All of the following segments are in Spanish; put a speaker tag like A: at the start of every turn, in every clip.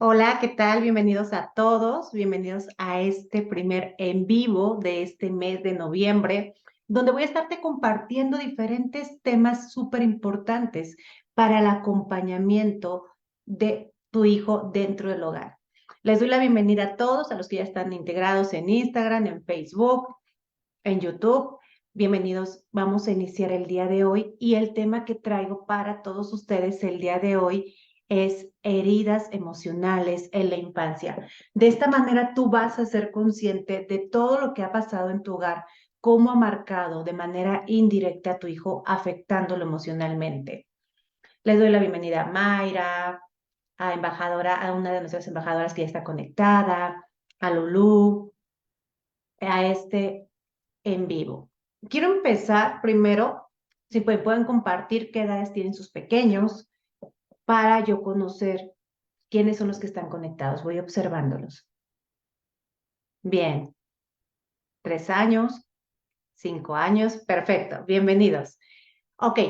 A: Hola, ¿qué tal? Bienvenidos a todos, bienvenidos a este primer en vivo de este mes de noviembre, donde voy a estarte compartiendo diferentes temas súper importantes para el acompañamiento de tu hijo dentro del hogar. Les doy la bienvenida a todos, a los que ya están integrados en Instagram, en Facebook, en YouTube. Bienvenidos, vamos a iniciar el día de hoy y el tema que traigo para todos ustedes el día de hoy es heridas emocionales en la infancia. De esta manera tú vas a ser consciente de todo lo que ha pasado en tu hogar, cómo ha marcado de manera indirecta a tu hijo, afectándolo emocionalmente. Les doy la bienvenida a Mayra, a embajadora, a una de nuestras embajadoras que ya está conectada, a Lulú, a este en vivo. Quiero empezar primero, si pueden compartir qué edades tienen sus pequeños para yo conocer quiénes son los que están conectados. Voy observándolos. Bien, 3 años, 5 años, perfecto, bienvenidos. Ok,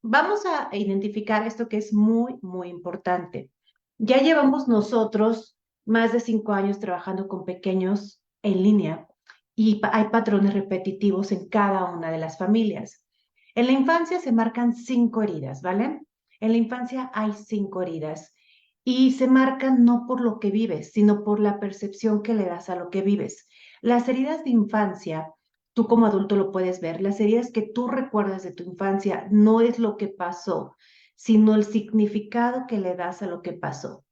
A: vamos a identificar esto que es muy, muy importante. Ya llevamos nosotros más de 5 años trabajando con pequeños en línea y hay patrones repetitivos en cada una de las familias. En la infancia se marcan 5 heridas, ¿vale? En la infancia hay 5 heridas y se marcan no por lo que vives, sino por la percepción que le das a lo que vives. Las heridas de infancia, tú como adulto lo puedes ver, las heridas que tú recuerdas de tu infancia no es lo que pasó, sino el significado que le das a lo que pasó.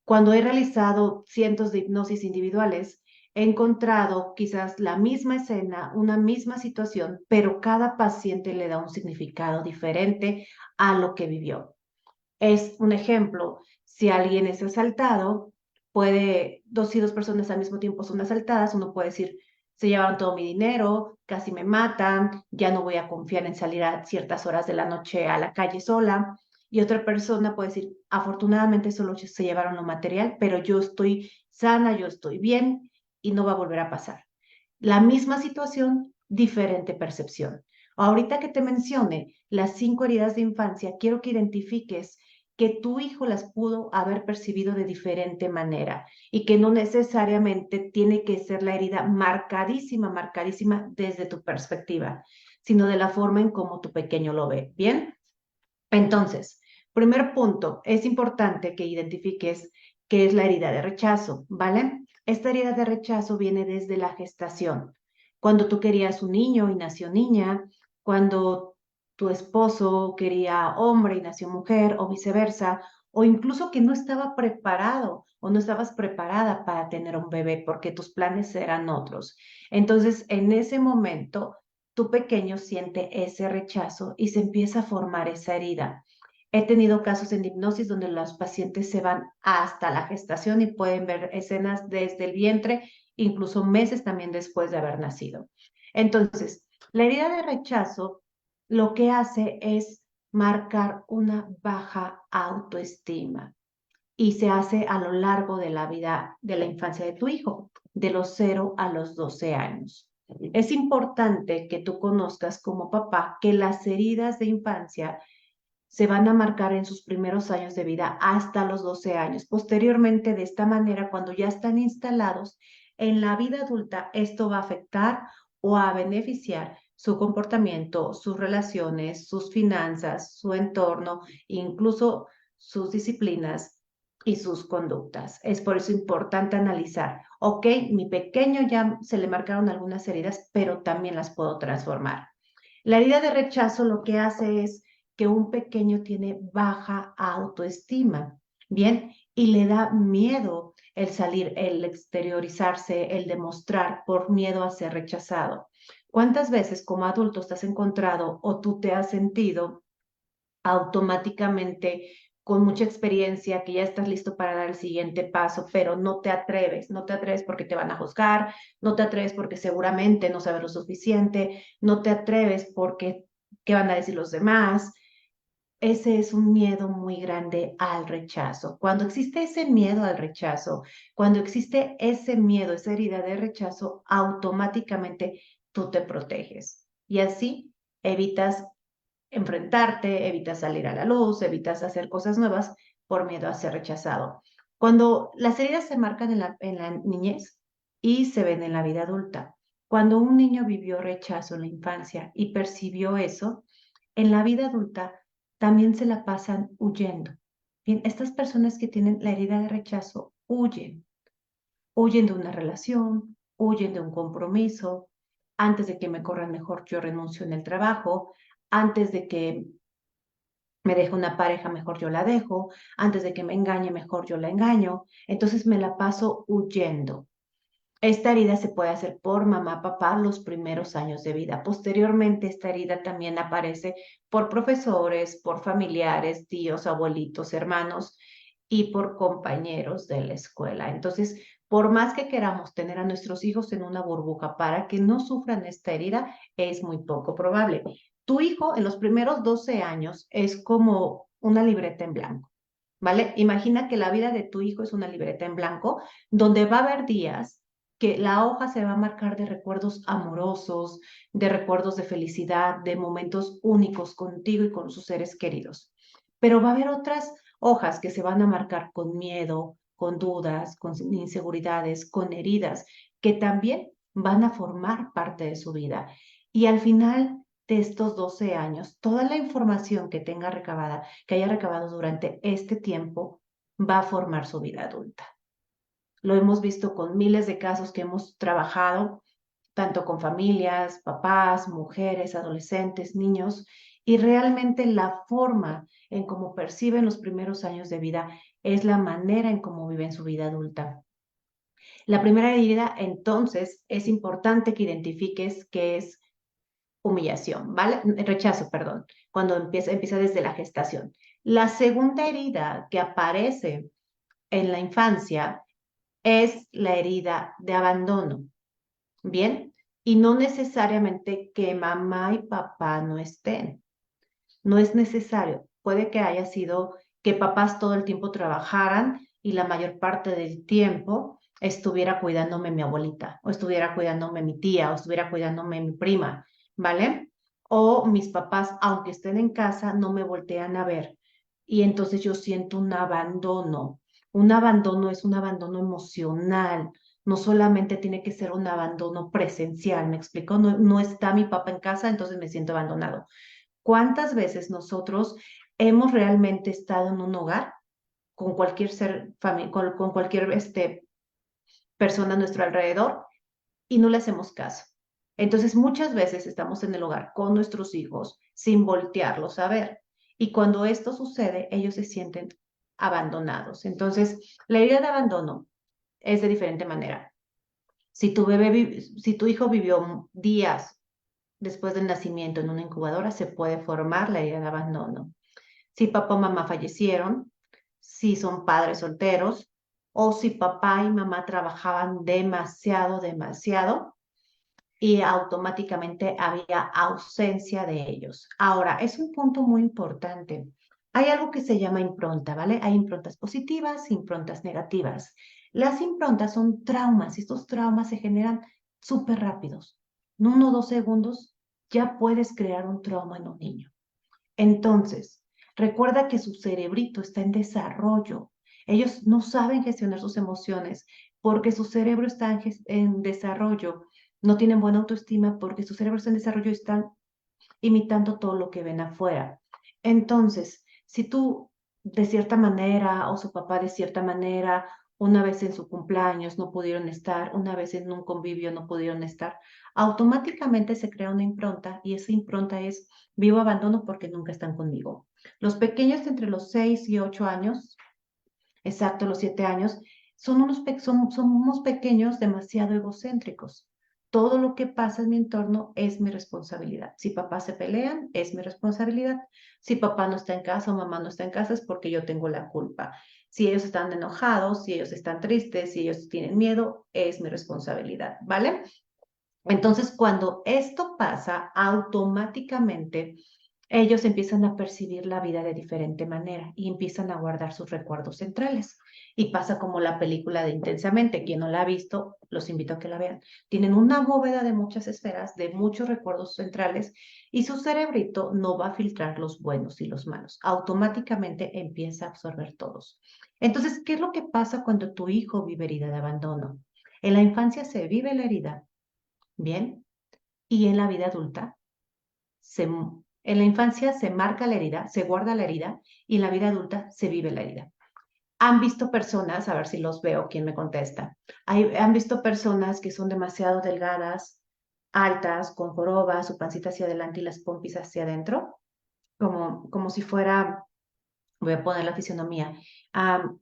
A: Cuando he realizado cientos de hipnosis individuales, he encontrado quizás la misma escena, una misma situación, pero cada paciente le da un significado diferente a lo que vivió. Es un ejemplo, si alguien es asaltado, si dos personas al mismo tiempo son asaltadas, uno puede decir, se llevaron todo mi dinero, casi me matan, ya no voy a confiar en salir a ciertas horas de la noche a la calle sola. Y otra persona puede decir, afortunadamente solo se llevaron lo material, pero yo estoy sana, yo estoy bien y no va a volver a pasar. La misma situación, diferente percepción. Ahorita que te mencione las 5 heridas de infancia, quiero que identifiques que tu hijo las pudo haber percibido de diferente manera y que no necesariamente tiene que ser la herida marcadísima, marcadísima desde tu perspectiva, sino de la forma en cómo tu pequeño lo ve. ¿Bien? Entonces, primer punto, es importante que identifiques qué es la herida de rechazo, ¿vale? Esta herida de rechazo viene desde la gestación. Cuando tú querías un niño y nació niña, cuando tu esposo quería hombre y nació mujer, o viceversa, o incluso que no estaba preparado o no estabas preparada para tener un bebé porque tus planes eran otros. Entonces, en ese momento, tu pequeño siente ese rechazo y se empieza a formar esa herida. He tenido casos en hipnosis donde los pacientes se van hasta la gestación y pueden ver escenas desde el vientre, incluso meses también después de haber nacido. Entonces, la herida de rechazo lo que hace es marcar una baja autoestima y se hace a lo largo de la vida de la infancia de tu hijo, de los 0 a los 12 años. Es importante que tú conozcas como papá que las heridas de infancia se van a marcar en sus primeros años de vida hasta los 12 años. Posteriormente, de esta manera, cuando ya están instalados en la vida adulta, esto va a afectar o a beneficiar su comportamiento, sus relaciones, sus finanzas, su entorno, incluso sus disciplinas y sus conductas. Es por eso importante analizar, ok, mi pequeño ya se le marcaron algunas heridas, pero también las puedo transformar. La herida de rechazo lo que hace es que un pequeño tiene baja autoestima, ¿bien? Y le da miedo el salir, el exteriorizarse, el demostrar por miedo a ser rechazado. ¿Cuántas veces como adulto te has encontrado o tú te has sentido automáticamente con mucha experiencia, que ya estás listo para dar el siguiente paso, pero no te atreves porque te van a juzgar, no te atreves porque seguramente no sabes lo suficiente, no te atreves porque qué van a decir los demás? Ese es un miedo muy grande al rechazo. Cuando existe ese miedo al rechazo, cuando existe ese miedo, esa herida de rechazo, automáticamente tú te proteges y así evitas enfrentarte, evitas salir a la luz, evitas hacer cosas nuevas por miedo a ser rechazado. Cuando las heridas se marcan en la niñez y se ven en la vida adulta. Cuando un niño vivió rechazo en la infancia y percibió eso, en la vida adulta también se la pasan huyendo. Bien, estas personas que tienen la herida de rechazo huyen de una relación, huyen de un compromiso. Antes de que me corran mejor, yo renuncio en el trabajo. Antes de que me deje una pareja, mejor yo la dejo. Antes de que me engañe, mejor yo la engaño. Entonces me la paso huyendo. Esta herida se puede hacer por mamá, papá los primeros años de vida. Posteriormente, esta herida también aparece por profesores, por familiares, tíos, abuelitos, hermanos y por compañeros de la escuela. Entonces, por más que queramos tener a nuestros hijos en una burbuja para que no sufran esta herida, es muy poco probable. Tu hijo en los primeros 12 años es como una libreta en blanco, ¿vale? Imagina que la vida de tu hijo es una libreta en blanco donde va a haber días que la hoja se va a marcar de recuerdos amorosos, de recuerdos de felicidad, de momentos únicos contigo y con sus seres queridos. Pero va a haber otras hojas que se van a marcar con miedo, con dudas, con inseguridades, con heridas, que también van a formar parte de su vida. Y al final de estos 12 años, toda la información que tenga recabada, que haya recabado durante este tiempo, va a formar su vida adulta. Lo hemos visto con miles de casos que hemos trabajado, tanto con familias, papás, mujeres, adolescentes, niños, y realmente la forma en cómo perciben los primeros años de vida es la manera en cómo viven su vida adulta. La primera herida, entonces, es importante que identifiques que es humillación, ¿vale? Rechazo, perdón, cuando empieza desde la gestación. La segunda herida que aparece en la infancia es la herida de abandono, ¿bien? Y no necesariamente que mamá y papá no estén. No es necesario. Puede que haya sido que papás todo el tiempo trabajaran y la mayor parte del tiempo estuviera cuidándome mi abuelita, o estuviera cuidándome mi tía, o estuviera cuidándome mi prima, ¿vale? O mis papás, aunque estén en casa, no me voltean a ver. Y entonces yo siento un abandono. Un abandono es un abandono emocional. No solamente tiene que ser un abandono presencial, ¿me explico? No, no está mi papá en casa, entonces me siento abandonado. ¿Cuántas veces nosotros hemos realmente estado en un hogar con cualquier con cualquier persona a nuestro alrededor y no le hacemos caso? Entonces, muchas veces estamos en el hogar con nuestros hijos sin voltearlos a ver. Y cuando esto sucede, ellos se sienten abandonados. Entonces, la idea de abandono es de diferente manera. Si tu hijo vivió días después del nacimiento en una incubadora, se puede formar la herida de abandono. Si papá o mamá fallecieron, si son padres solteros o si papá y mamá trabajaban demasiado y automáticamente había ausencia de ellos. Ahora, es un punto muy importante. Hay algo que se llama impronta, ¿vale? Hay improntas positivas, improntas negativas. Las improntas son traumas y estos traumas se generan súper rápidos. En 1 o 2 segundos ya puedes crear un trauma en un niño. Entonces, recuerda que su cerebrito está en desarrollo. Ellos no saben gestionar sus emociones porque su cerebro está en desarrollo. No tienen buena autoestima porque su cerebro está en desarrollo y están imitando todo lo que ven afuera. Entonces, si tú de cierta manera o su papá de cierta manera, una vez en su cumpleaños no pudieron estar, una vez en un convivio no pudieron estar, automáticamente se crea una impronta y esa impronta es vivo abandono porque nunca están conmigo. Los pequeños entre los 6 y 8 años, exacto, los 7 años, somos pequeños demasiado egocéntricos. Todo lo que pasa en mi entorno es mi responsabilidad. Si papá se pelean, es mi responsabilidad. Si papá no está en casa o mamá no está en casa, es porque yo tengo la culpa. Si ellos están enojados, si ellos están tristes, si ellos tienen miedo, es mi responsabilidad, ¿vale? Entonces, cuando esto pasa, automáticamente ellos empiezan a percibir la vida de diferente manera y empiezan a guardar sus recuerdos centrales. Y pasa como la película de Intensamente. Quien no la ha visto, los invito a que la vean. Tienen una bóveda de muchas esferas, de muchos recuerdos centrales, y su cerebrito no va a filtrar los buenos y los malos. Automáticamente empieza a absorber todos. Entonces, ¿qué es lo que pasa cuando tu hijo vive herida de abandono? En la infancia se vive la herida, ¿bien? Y en la vida adulta en la infancia se marca la herida, se guarda la herida y en la vida adulta se vive la herida. Han visto personas, a ver si los veo, quién me contesta, han visto personas que son demasiado delgadas, altas, con jorobas, su pancita hacia adelante y las pompis hacia adentro, como si fuera, voy a poner la fisionomía, um,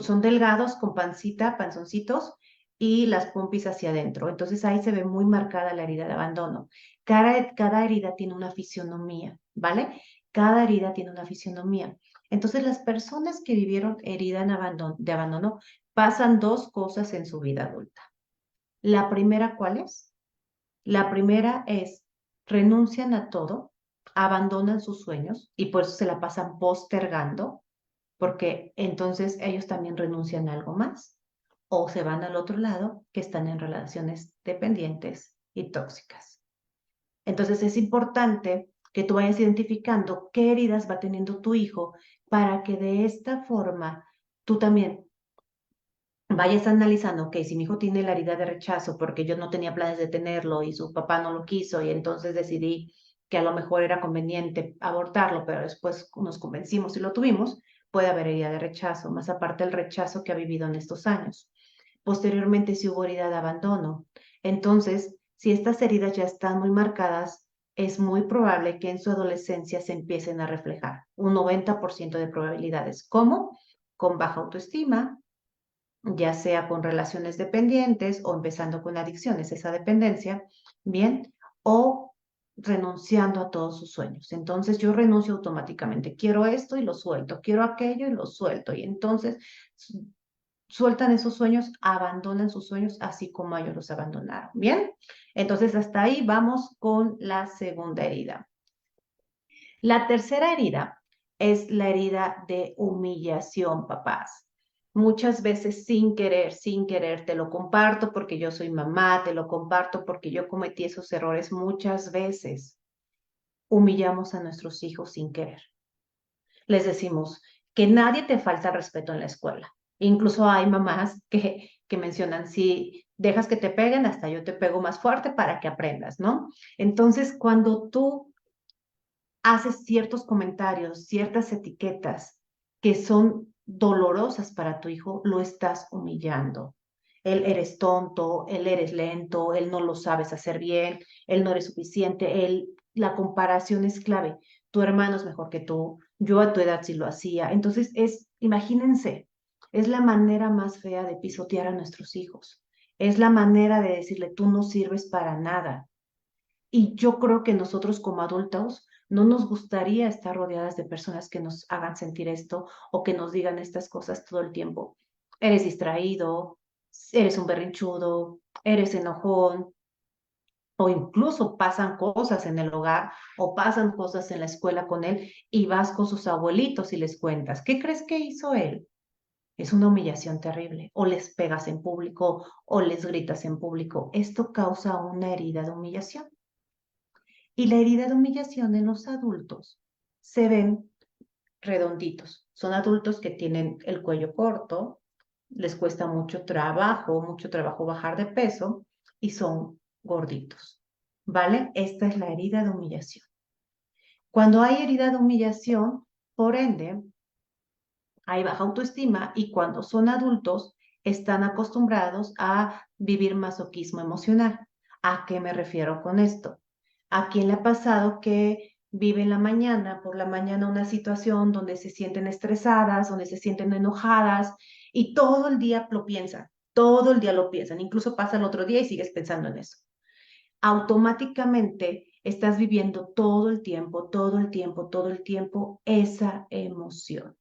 A: son delgados con pancita, panzoncitos y las pompis hacia adentro. Entonces ahí se ve muy marcada la herida de abandono. Cada herida tiene una fisionomía, ¿vale? Cada herida tiene una fisionomía. Entonces las personas que vivieron herida de abandono pasan dos cosas en su vida adulta. La primera, ¿cuál es? La primera es renuncian a todo, abandonan sus sueños y por eso se la pasan postergando porque entonces ellos también renuncian a algo más o se van al otro lado que están en relaciones dependientes y tóxicas. Entonces es importante que tú vayas identificando qué heridas va teniendo tu hijo para que de esta forma tú también vayas analizando, ok, si mi hijo tiene la herida de rechazo porque yo no tenía planes de tenerlo y su papá no lo quiso y entonces decidí que a lo mejor era conveniente abortarlo, pero después nos convencimos y lo tuvimos, puede haber herida de rechazo, más aparte el rechazo que ha vivido en estos años. Posteriormente, si hubo herida de abandono. Entonces, si estas heridas ya están muy marcadas, es muy probable que en su adolescencia se empiecen a reflejar. Un 90% de probabilidades. ¿Cómo? Con baja autoestima, ya sea con relaciones dependientes o empezando con adicciones, esa dependencia, ¿bien? O renunciando a todos sus sueños. Entonces yo renuncio automáticamente. Quiero esto y lo suelto, quiero aquello y lo suelto. Y entonces sueltan esos sueños, abandonan sus sueños así como ellos los abandonaron. ¿Bien? Entonces hasta ahí vamos con la segunda herida. La tercera herida es la herida de humillación, papás. Muchas veces sin querer, te lo comparto porque yo soy mamá, te lo comparto porque yo cometí esos errores muchas veces. Humillamos a nuestros hijos sin querer. Les decimos que nadie te falta respeto en la escuela. Incluso hay mamás que mencionan, si dejas que te peguen, hasta yo te pego más fuerte para que aprendas, ¿no? Entonces, cuando tú haces ciertos comentarios, ciertas etiquetas que son dolorosas para tu hijo, lo estás humillando. Él eres tonto, él eres lento, él no lo sabes hacer bien, él no eres suficiente, la comparación es clave. Tu hermano es mejor que tú, yo a tu edad sí lo hacía. Entonces imagínense, es la manera más fea de pisotear a nuestros hijos. Es la manera de decirle, tú no sirves para nada. Y yo creo que nosotros como adultos no nos gustaría estar rodeadas de personas que nos hagan sentir esto o que nos digan estas cosas todo el tiempo. Eres distraído, eres un berrinchudo, eres enojón, o incluso pasan cosas en el hogar o pasan cosas en la escuela con él y vas con sus abuelitos y les cuentas, ¿qué crees que hizo él? Es una humillación terrible. O les pegas en público o les gritas en público. Esto causa una herida de humillación. Y la herida de humillación en los adultos se ven redonditos. Son adultos que tienen el cuello corto, les cuesta mucho trabajo bajar de peso y son gorditos. ¿Vale? Esta es la herida de humillación. Cuando hay herida de humillación, por ende, hay baja autoestima y cuando son adultos están acostumbrados a vivir masoquismo emocional. ¿A qué me refiero con esto? ¿A quién le ha pasado que vive en la mañana, por la mañana una situación donde se sienten estresadas, donde se sienten enojadas y todo el día lo piensan, todo el día lo piensan, incluso pasa el otro día y sigues pensando en eso? Automáticamente estás viviendo todo el tiempo esa emoción.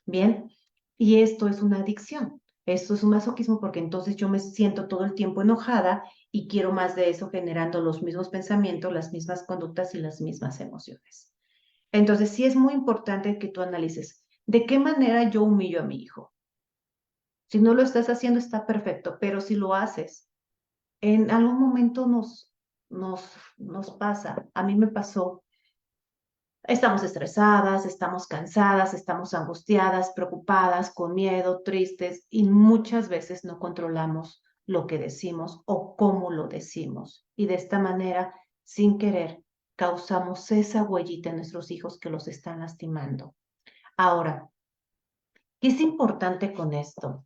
A: Bien, y esto es una adicción. Esto es un masoquismo porque entonces yo me siento todo el tiempo enojada y quiero más de eso generando los mismos pensamientos, las mismas conductas y las mismas emociones. Entonces sí es muy importante que tú analices de qué manera yo humillo a mi hijo. Si no lo estás haciendo está perfecto, pero si lo haces, en algún momento nos pasa. A mí me pasó. Estamos estresadas, estamos cansadas, estamos angustiadas, preocupadas, con miedo, tristes y muchas veces no controlamos lo que decimos o cómo lo decimos. Y de esta manera, sin querer, causamos esa huellita en nuestros hijos que los están lastimando. Ahora, ¿qué es importante con esto?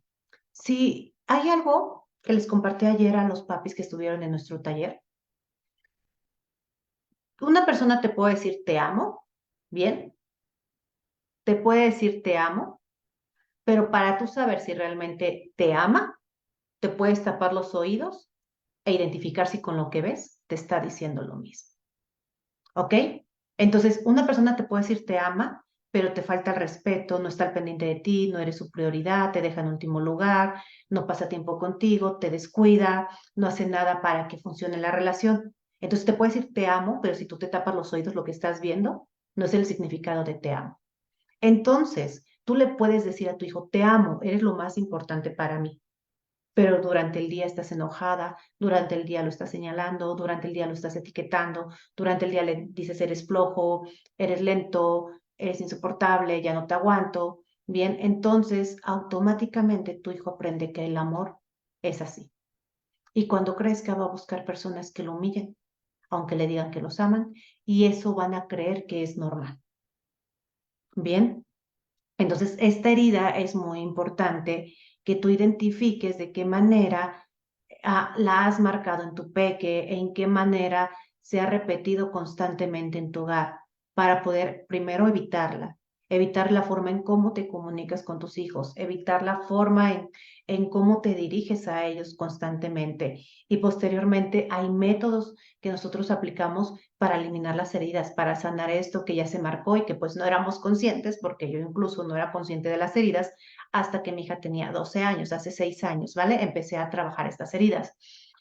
A: Si hay algo que les compartí ayer a los papis que estuvieron en nuestro taller, una persona te puede decir te amo, bien, te puede decir te amo, pero para tú saber si realmente te ama, te puedes tapar los oídos e identificar si con lo que ves te está diciendo lo mismo. ¿Ok? Entonces, una persona te puede decir te ama, pero te falta el respeto, no está al pendiente de ti, no eres su prioridad, te deja en último lugar, no pasa tiempo contigo, te descuida, no hace nada para que funcione la relación. Entonces te puede decir te amo, pero si tú te tapas los oídos, lo que estás viendo no es el significado de te amo. Entonces, tú le puedes decir a tu hijo, te amo, eres lo más importante para mí, pero durante el día estás enojada, durante el día lo estás señalando, durante el día lo estás etiquetando, durante el día le dices, eres flojo, eres lento, eres insoportable, ya no te aguanto. Bien, entonces automáticamente tu hijo aprende que el amor es así. Y cuando crezca va a buscar personas que lo humillen, aunque le digan que los aman, y eso van a creer que es normal. Bien. Entonces, esta herida es muy importante que tú identifiques de qué manera la has marcado en tu peque, en qué manera se ha repetido constantemente en tu hogar, para poder primero evitar la forma en cómo te comunicas con tus hijos, evitar la forma en cómo te diriges a ellos constantemente. Y posteriormente hay métodos que nosotros aplicamos para eliminar las heridas, para sanar esto que ya se marcó y que pues no éramos conscientes, porque yo incluso no era consciente de las heridas hasta que mi hija tenía 12 años, hace 6 años, ¿vale? Empecé a trabajar estas heridas,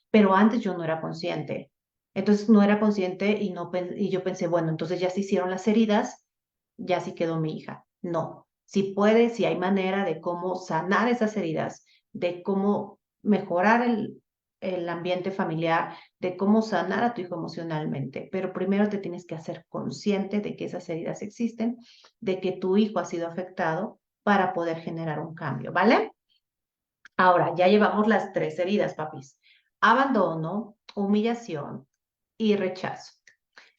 A: pero antes yo no era consciente. Entonces no era consciente y, no, y yo pensé, bueno, entonces ya se hicieron las heridas, ya sí quedó mi hija. No, si puede, si hay manera de cómo sanar esas heridas, de cómo mejorar el ambiente familiar, de cómo sanar a tu hijo emocionalmente. Pero primero te tienes que hacer consciente de que esas heridas existen, de que tu hijo ha sido afectado para poder generar un cambio, ¿vale? Ahora, ya llevamos las 3 heridas, papis. Abandono, humillación y rechazo.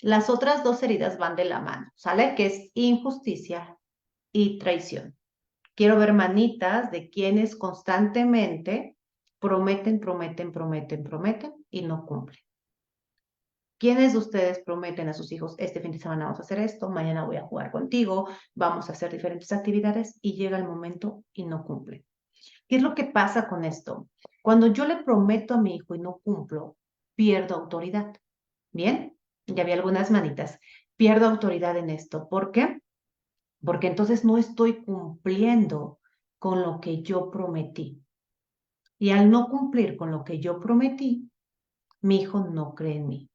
A: Las otras 2 heridas van de la mano, ¿sale? Que es injusticia y traición. Quiero ver manitas de quienes constantemente prometen, prometen, prometen, prometen y no cumplen. ¿Quiénes de ustedes prometen a sus hijos, este fin de semana vamos a hacer esto, mañana voy a jugar contigo, vamos a hacer diferentes actividades y llega el momento y no cumplen? ¿Qué es lo que pasa con esto? Cuando yo le prometo a mi hijo y no cumplo, pierdo autoridad. ¿Bien? Ya vi algunas manitas. Pierdo autoridad en esto. ¿Por qué? Porque entonces no estoy cumpliendo con lo que yo prometí. Y al no cumplir con lo que yo prometí, mi hijo no cree en mí.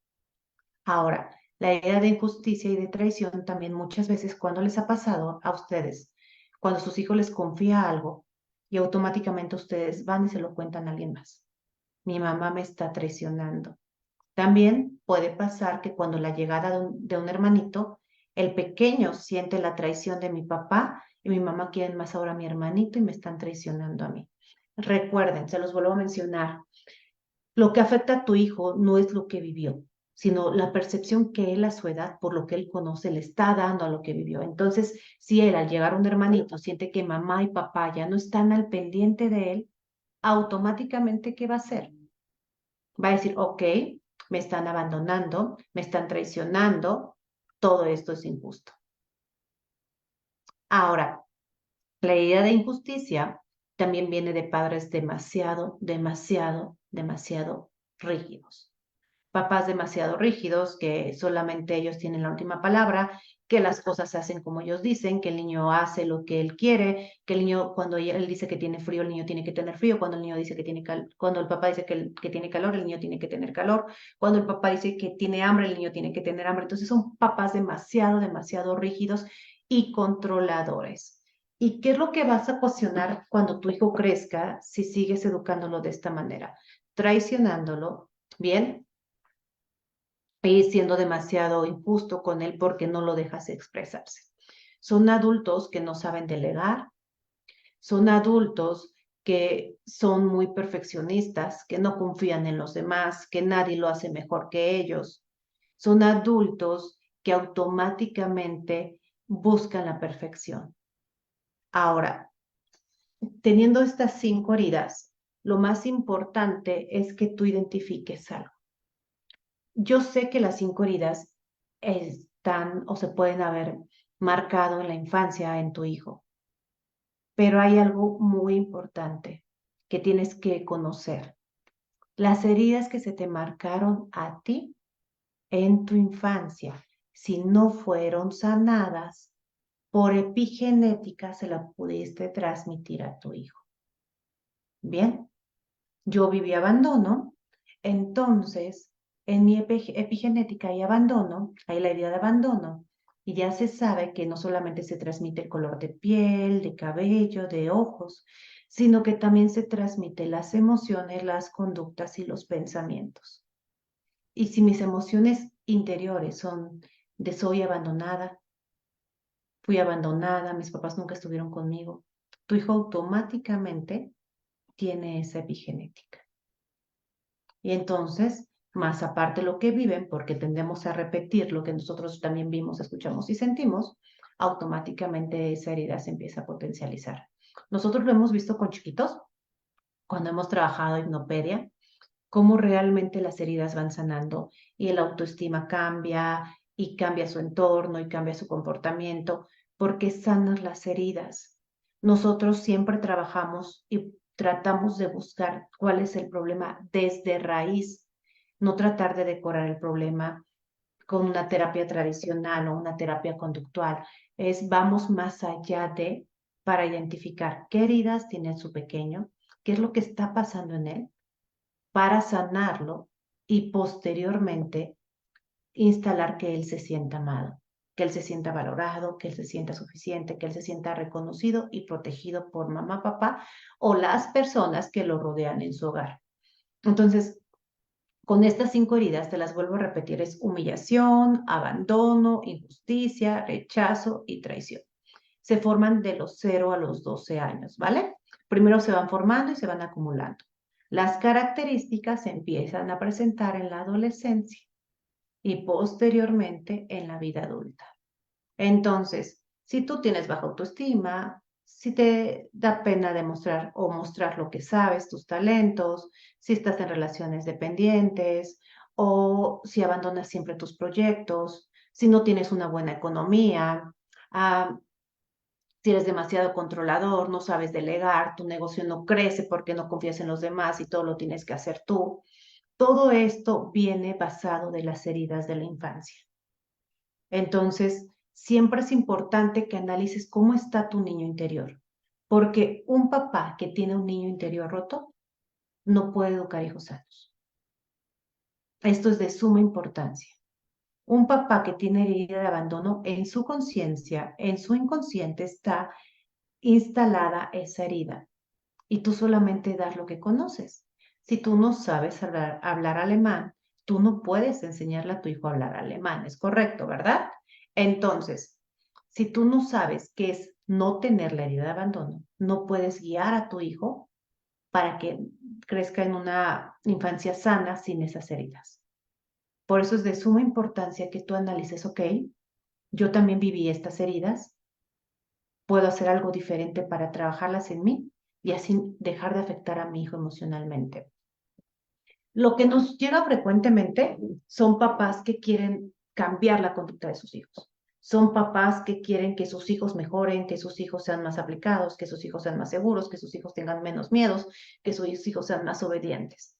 A: Ahora, la idea de injusticia y de traición también muchas veces cuando les ha pasado a ustedes, cuando sus hijos les confía algo y automáticamente ustedes van y se lo cuentan a alguien más. Mi mamá me está traicionando. También puede pasar que cuando la llegada de un hermanito, el pequeño siente la traición de mi papá y mi mamá quieren más ahora a mi hermanito y me están traicionando a mí. Recuerden, se los vuelvo a mencionar, lo que afecta a tu hijo no es lo que vivió, sino la percepción que él a su edad, por lo que él conoce, le está dando a lo que vivió. Entonces, si él al llegar un hermanito siente que mamá y papá ya no están al pendiente de él, automáticamente, ¿qué va a hacer? Va a decir, ok, me están abandonando, me están traicionando, todo esto es injusto. Ahora, la idea de injusticia también viene de padres demasiado, demasiado, demasiado rígidos. Papás demasiado rígidos, que solamente ellos tienen la última palabra, que las cosas se hacen como ellos dicen, que el niño hace lo que él quiere, que el niño cuando él dice que tiene frío, el niño tiene que tener frío, cuando el niño dice que tiene cuando el papá dice que tiene calor, el niño tiene que tener calor, cuando el papá dice que tiene hambre, el niño tiene que tener hambre. Entonces son papás demasiado rígidos y controladores. ¿Y qué es lo que vas a ocasionar cuando tu hijo crezca si sigues educándolo de esta manera? Traicionándolo, ¿bien? Y siendo demasiado injusto con él porque no lo dejas expresarse. Son adultos que no saben delegar, son adultos que son muy perfeccionistas, que no confían en los demás, que nadie lo hace mejor que ellos. Son adultos que automáticamente buscan la perfección. Ahora, teniendo estas 5 heridas, lo más importante es que tú identifiques algo. Yo sé que las 5 heridas están o se pueden haber marcado en la infancia en tu hijo, pero hay algo muy importante que tienes que conocer. Las heridas que se te marcaron a ti en tu infancia, si no fueron sanadas, por epigenética se la pudiste transmitir a tu hijo. Bien, yo viví abandono, entonces en mi epigenética hay abandono, hay la herida de abandono, y ya se sabe que no solamente se transmite el color de piel, de cabello, de ojos, sino que también se transmite las emociones, las conductas y los pensamientos. Y si mis emociones interiores son de soy abandonada, fui abandonada, mis papás nunca estuvieron conmigo, tu hijo automáticamente tiene esa epigenética. Y entonces, más aparte lo que viven, porque tendemos a repetir lo que nosotros también vimos, escuchamos y sentimos, automáticamente esa herida se empieza a potencializar. Nosotros lo hemos visto con chiquitos, cuando hemos trabajado hipnopedia, cómo realmente las heridas van sanando y el autoestima cambia y cambia su entorno y cambia su comportamiento, porque sanas las heridas. Nosotros siempre trabajamos y tratamos de buscar cuál es el problema desde raíz, no tratar de decorar el problema con una terapia tradicional o una terapia conductual. Es vamos más allá de para identificar qué heridas tiene su pequeño, qué es lo que está pasando en él para sanarlo y posteriormente instalar que él se sienta amado, que él se sienta valorado, que él se sienta suficiente, que él se sienta reconocido y protegido por mamá, papá o las personas que lo rodean en su hogar. Entonces, con estas 5 heridas, te las vuelvo a repetir, es humillación, abandono, injusticia, rechazo y traición. Se forman de los 0 a los 12 años, ¿vale? Primero se van formando y se van acumulando. Las características se empiezan a presentar en la adolescencia y posteriormente en la vida adulta. Entonces, si tú tienes baja autoestima, si te da pena demostrar o mostrar lo que sabes, tus talentos, si estás en relaciones dependientes o si abandonas siempre tus proyectos, si no tienes una buena economía, ah, si eres demasiado controlador, no sabes delegar, tu negocio no crece porque no confías en los demás y todo lo tienes que hacer tú. Todo esto viene basado de las heridas de la infancia. Entonces, siempre es importante que analices cómo está tu niño interior, porque un papá que tiene un niño interior roto no puede educar hijos sanos. Esto es de suma importancia. Un papá que tiene herida de abandono en su conciencia, en su inconsciente está instalada esa herida y tú solamente das lo que conoces. Si tú no sabes hablar alemán, tú no puedes enseñarle a tu hijo a hablar alemán, es correcto, ¿verdad? Entonces, si tú no sabes qué es no tener la herida de abandono, no puedes guiar a tu hijo para que crezca en una infancia sana sin esas heridas. Por eso es de suma importancia que tú analices, ok, yo también viví estas heridas, puedo hacer algo diferente para trabajarlas en mí y así dejar de afectar a mi hijo emocionalmente. Lo que nos llega frecuentemente son papás que quieren cambiar la conducta de sus hijos. Son papás que quieren que sus hijos mejoren, que sus hijos sean más aplicados, que sus hijos sean más seguros, que sus hijos tengan menos miedos, que sus hijos sean más obedientes,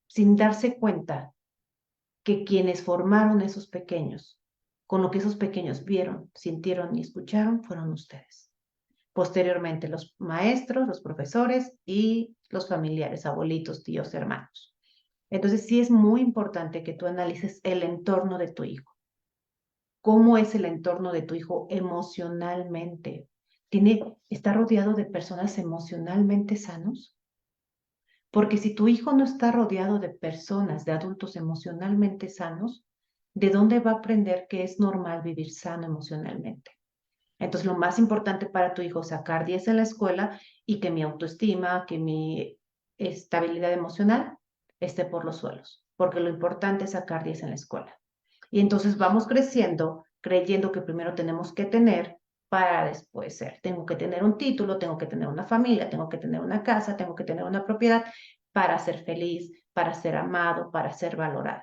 A: sin darse cuenta que quienes formaron esos pequeños, con lo que esos pequeños vieron, sintieron y escucharon, fueron ustedes. Posteriormente, los maestros, los profesores y los familiares, abuelitos, tíos, hermanos. Entonces, sí es muy importante que tú analices el entorno de tu hijo. ¿Cómo es el entorno de tu hijo emocionalmente? ¿Está rodeado de personas emocionalmente sanos? Porque si tu hijo no está rodeado de personas, de adultos emocionalmente sanos, ¿de dónde va a aprender que es normal vivir sano emocionalmente? Entonces, lo más importante para tu hijo es sacar 10 en la escuela y que mi autoestima, que mi estabilidad emocional esté por los suelos, porque lo importante es sacar 10 en la escuela. Y entonces vamos creciendo creyendo que primero tenemos que tener para después ser. Tengo que tener un título, tengo que tener una familia, tengo que tener una casa, tengo que tener una propiedad para ser feliz, para ser amado, para ser valorado.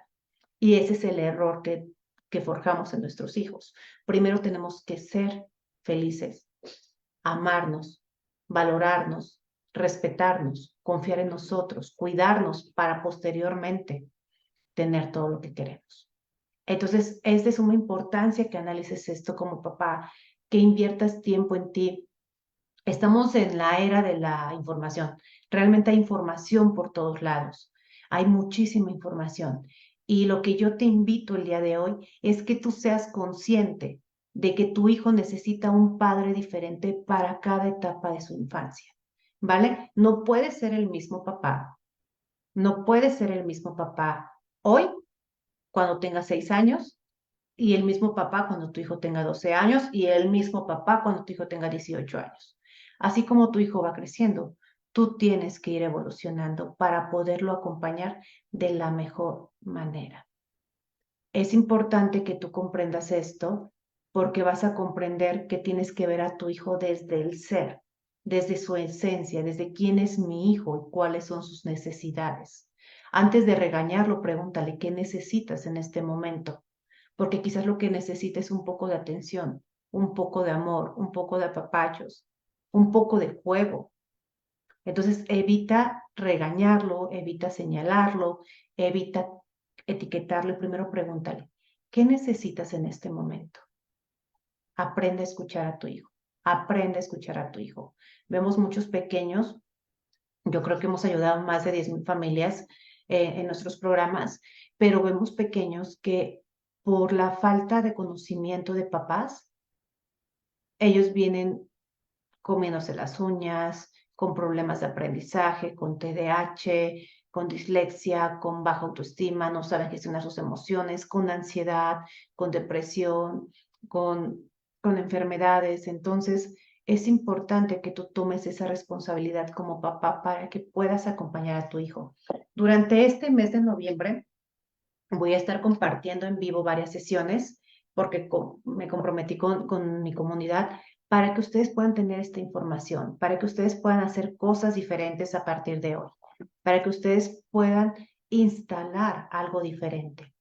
A: Y ese es el error que forjamos en nuestros hijos. Primero tenemos que ser felices, amarnos, valorarnos, respetarnos, confiar en nosotros, cuidarnos para posteriormente tener todo lo que queremos. Entonces, es de suma importancia que analices esto como papá, que inviertas tiempo en ti. Estamos en la era de la información. Realmente hay información por todos lados. Hay muchísima información. Y lo que yo te invito el día de hoy es que tú seas consciente de que tu hijo necesita un padre diferente para cada etapa de su infancia. ¿Vale? No puede ser el mismo papá. No puede ser el mismo papá hoy, cuando tenga 6 años, y el mismo papá cuando tu hijo tenga 12 años y el mismo papá cuando tu hijo tenga 18 años. Así como tu hijo va creciendo, tú tienes que ir evolucionando para poderlo acompañar de la mejor manera. Es importante que tú comprendas esto porque vas a comprender que tienes que ver a tu hijo desde el ser, desde su esencia, desde quién es mi hijo y cuáles son sus necesidades. Antes de regañarlo, pregúntale qué necesitas en este momento, porque quizás lo que necesita es un poco de atención, un poco de amor, un poco de apapachos, un poco de juego. Entonces, evita regañarlo, evita señalarlo, evita etiquetarlo y primero pregúntale, ¿qué necesitas en este momento? Aprende a escuchar a tu hijo, aprende a escuchar a tu hijo. Vemos muchos pequeños, yo creo que hemos ayudado a más de 10,000 familias en nuestros programas, pero vemos pequeños que por la falta de conocimiento de papás, ellos vienen comiéndose las uñas, con problemas de aprendizaje, con TDAH, con dislexia, con baja autoestima, no saben gestionar sus emociones, con ansiedad, con depresión, con enfermedades. Entonces, es importante que tú tomes esa responsabilidad como papá para que puedas acompañar a tu hijo. Durante este mes de noviembre voy a estar compartiendo en vivo varias sesiones porque me comprometí con mi comunidad para que ustedes puedan tener esta información, para que ustedes puedan hacer cosas diferentes a partir de hoy, para que ustedes puedan instalar algo diferente.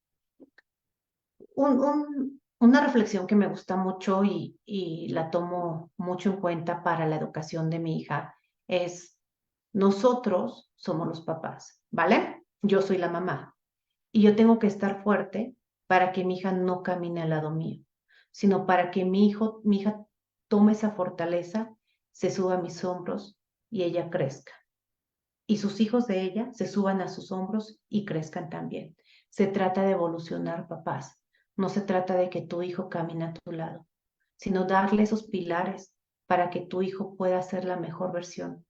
A: Una reflexión que me gusta mucho y la tomo mucho en cuenta para la educación de mi hija es, nosotros somos los papás, ¿vale? Yo soy la mamá. Y yo tengo que estar fuerte para que mi hija no camine al lado mío, sino para que mi hija tome esa fortaleza, se suba a mis hombros y ella crezca. Y sus hijos de ella se suban a sus hombros y crezcan también. Se trata de evolucionar, papás. No se trata de que tu hijo camine a tu lado, sino darle esos pilares para que tu hijo pueda ser la mejor versión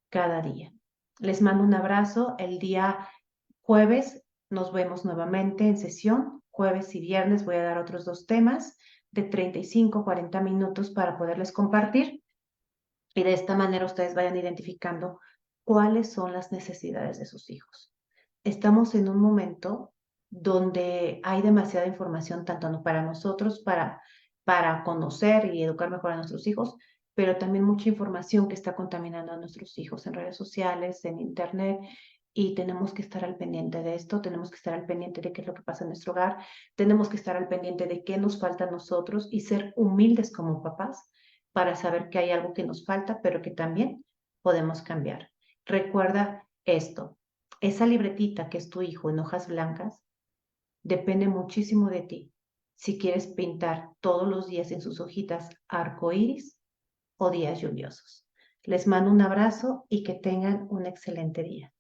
A: cada día. Les mando un abrazo. El día jueves nos vemos nuevamente en sesión. Jueves y viernes voy a dar otros 2 temas de 35, 40 minutos para poderles compartir y de esta manera ustedes vayan identificando cuáles son las necesidades de sus hijos. Estamos en un momento donde hay demasiada información tanto para nosotros, para conocer y educar mejor a nuestros hijos, pero también mucha información que está contaminando a nuestros hijos en redes sociales, en internet, y tenemos que estar al pendiente de esto, tenemos que estar al pendiente de qué es lo que pasa en nuestro hogar, tenemos que estar al pendiente de qué nos falta a nosotros y ser humildes como papás para saber que hay algo que nos falta, pero que también podemos cambiar. Recuerda esto, esa libretita que es tu hijo en hojas blancas, Depende muchísimo de ti. Si quieres pintar todos los días en sus hojitas arco iris o días lluviosos. Les mando un abrazo y que tengan un excelente día.